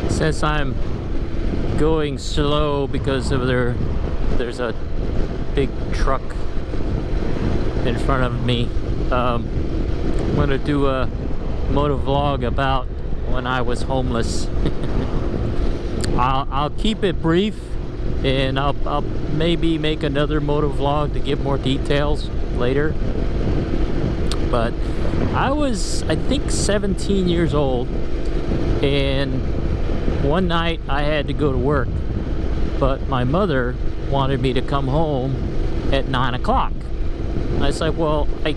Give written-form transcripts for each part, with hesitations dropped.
Since I'm going slow because of there's a big truck in front of me, I'm gonna do a motovlog about when I was homeless. I'll keep it brief, and I'll maybe make another motovlog to give more details later. But I was, I think, 17 years old, and one night I had to go to work, but my mother wanted me to come home at 9 o'clock. I said, well, I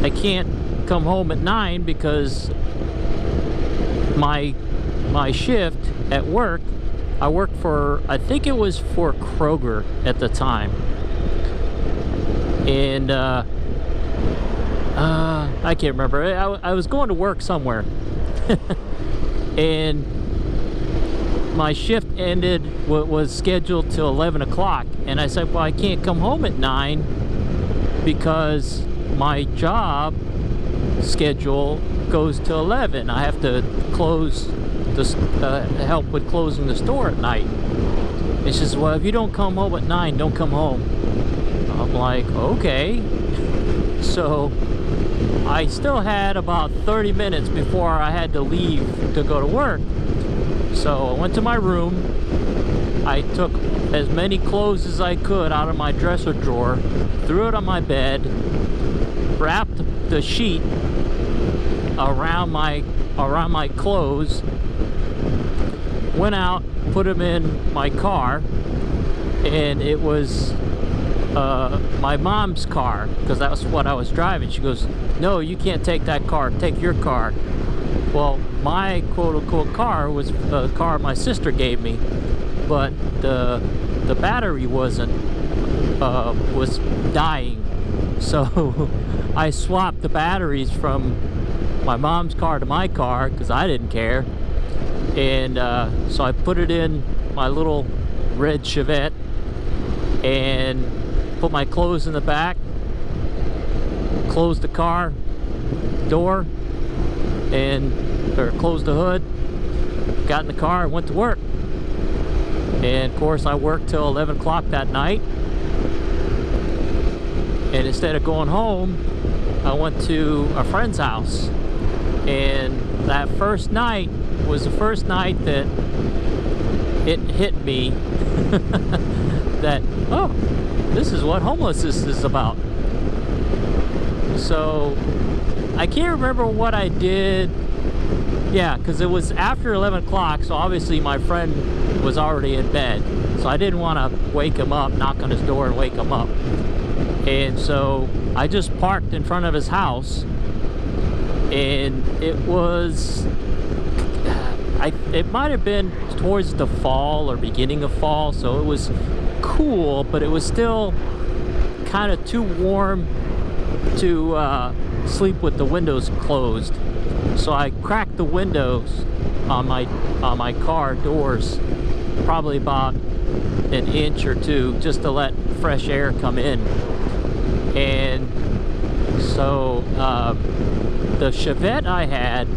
can't come home at 9 because my shift at work, I worked for, I think it was for Kroger at the time, and I can't remember. I was going to work somewhere and my shift ended, was scheduled till 11 o'clock, and I said, well, I can't come home at 9 because my job schedule goes till 11. I have to close this, help with closing the store at night. And she says, well, if you don't come home at 9, don't come home. I'm like, okay. So I still had about 30 minutes before I had to leave to go to work. So I went to my room, I took as many clothes as I could out of my dresser drawer, threw it on my bed, wrapped the sheet around my clothes, went out, put them in my car, and it was my mom's car, because that was what I was driving. She goes, no, you can't take that car, take your car. Well, my quote-unquote car was a car my sister gave me, but the battery was dying, so I swapped the batteries from my mom's car to my car because I didn't care, and so I put it in my little red Chevette and put my clothes in the back, closed the car door, or closed the hood, got in the car and went to work. And of course I worked till 11 o'clock that night, and instead of going home I went to a friend's house, and that first night was the first night that it hit me that, oh, this is what homelessness is about. So I can't remember what I did. Yeah, because it was after 11 o'clock, so obviously my friend was already in bed. So I didn't want to wake him up, knock on his door and wake him up. And so I just parked in front of his house, and it was, it might have been towards the fall or beginning of fall, so it was cool, but it was still kind of too warm to sleep with the windows closed. So I cracked the windows on my car doors probably about an inch or two just to let fresh air come in. And so the Chevette I had,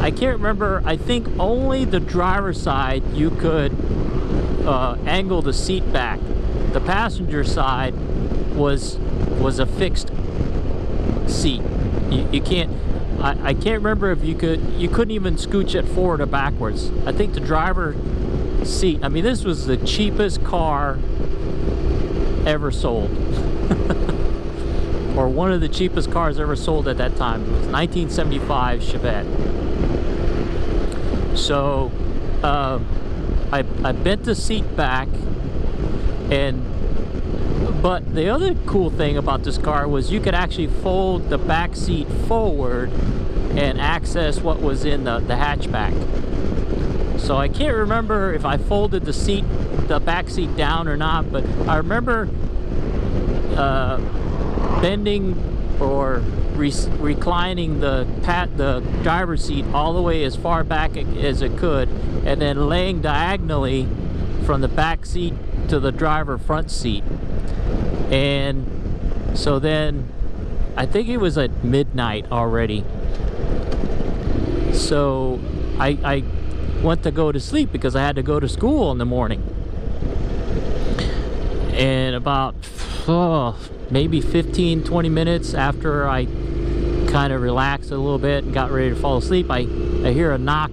I can't remember, I think only the driver's side you could angle the seat back. The passenger side was a fixed seat. You can't, I can't remember if you couldn't even scooch it forward or backwards. I think the driver seat, I mean, this was the cheapest car ever sold. Or one of the cheapest cars ever sold at that time. It was 1975 Chevette. So I bent the seat back, but the other cool thing about this car was you could actually fold the back seat forward and access what was in the hatchback. So I can't remember if I folded the back seat down or not, but I remember bending or reclining the driver's seat all the way as far back as it could, and then laying diagonally from the back seat to the driver front seat. And so then I think it was at midnight already. So I went to go to sleep because I had to go to school in the morning. And about maybe 15-20 minutes after I kind of relaxed a little bit and got ready to fall asleep, I hear a knock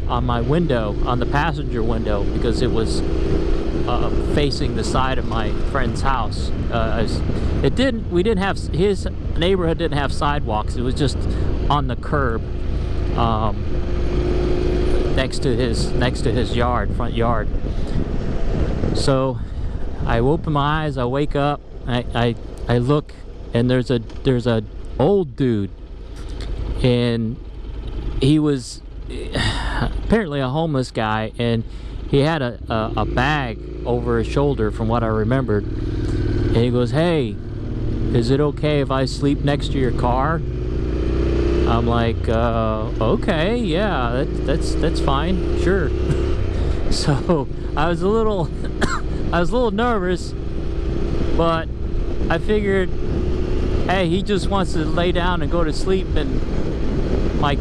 on my window, on the passenger window, because it was facing the side of my friend's house. We didn't have, his neighborhood didn't have sidewalks. It was just on the curb, next to his yard, front yard. So I open my eyes, I wake up, I look, and there's a old dude, and he was apparently a homeless guy, and he had a bag over his shoulder from what I remembered, and he goes, "Hey, is it okay if I sleep next to your car?" I'm like, okay, yeah, that's fine, sure. So I was a little nervous, but I figured, hey, he just wants to lay down and go to sleep, and my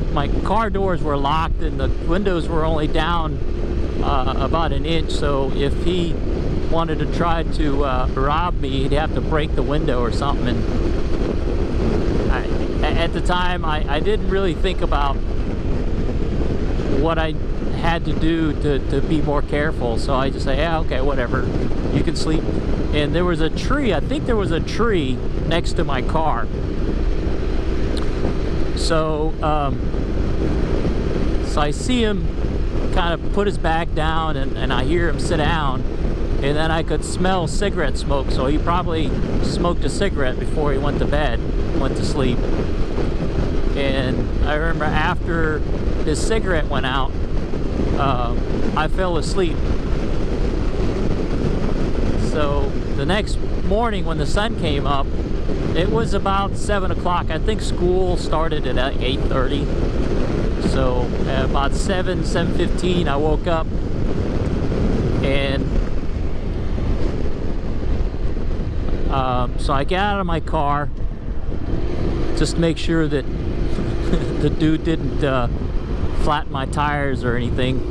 car doors were locked and the windows were only down about an inch, so if he wanted to try to rob me, he'd have to break the window or something. And at the time, I didn't really think about what I had to do to be more careful, so I just say, yeah, okay, whatever, you can sleep. And there was a tree, I think there was a tree next to my car. So so I see him kind of put his bag down, and I hear him sit down, and then I could smell cigarette smoke, so he probably smoked a cigarette before he went to bed, went to sleep. And I remember after his cigarette went out, I fell asleep. So the next morning when the sun came up, it was about 7 o'clock. I think school started at 8:30. So about 7:15 I woke up, and so I got out of my car just to make sure that the dude didn't flatten my tires or anything.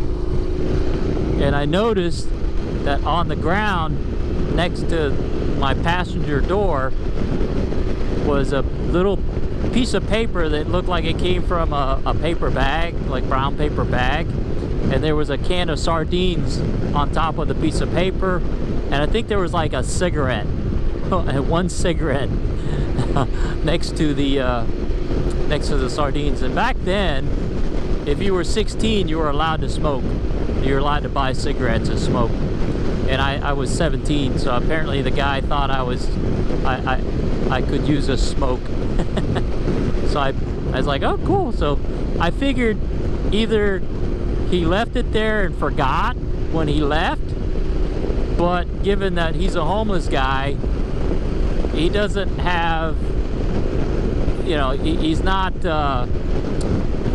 And I noticed that on the ground next to my passenger door was a little piece of paper that looked like it came from a paper bag, like brown paper bag, and there was a can of sardines on top of the piece of paper, and I think there was like a cigarette, one cigarette next to the sardines. And back then, if you were 16, you were allowed to smoke. You were allowed to buy cigarettes and smoke. And I was 17, so apparently the guy thought I could use a smoke. So I was like, oh, cool. So I figured either he left it there and forgot when he left, but given that he's a homeless guy, he doesn't have, you know, he's not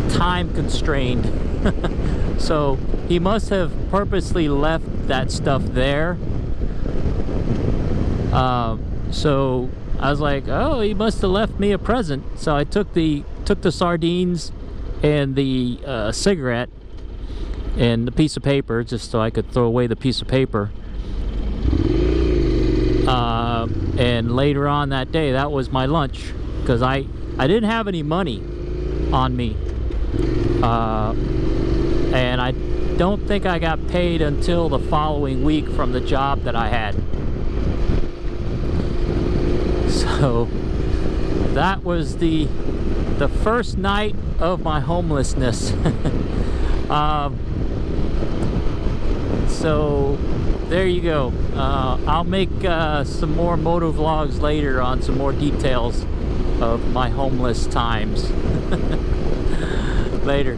time constrained. So he must have purposely left that stuff there. So I was like, oh, he must have left me a present. So I took the sardines and the cigarette and the piece of paper, just so I could throw away the piece of paper. And later on that day, that was my lunch, because I didn't have any money on me. And I don't think I got paid until the following week from the job that I had. So that was the first night of my homelessness. So there you go. I'll make some more moto vlogs later on some more details of my homeless times. Later.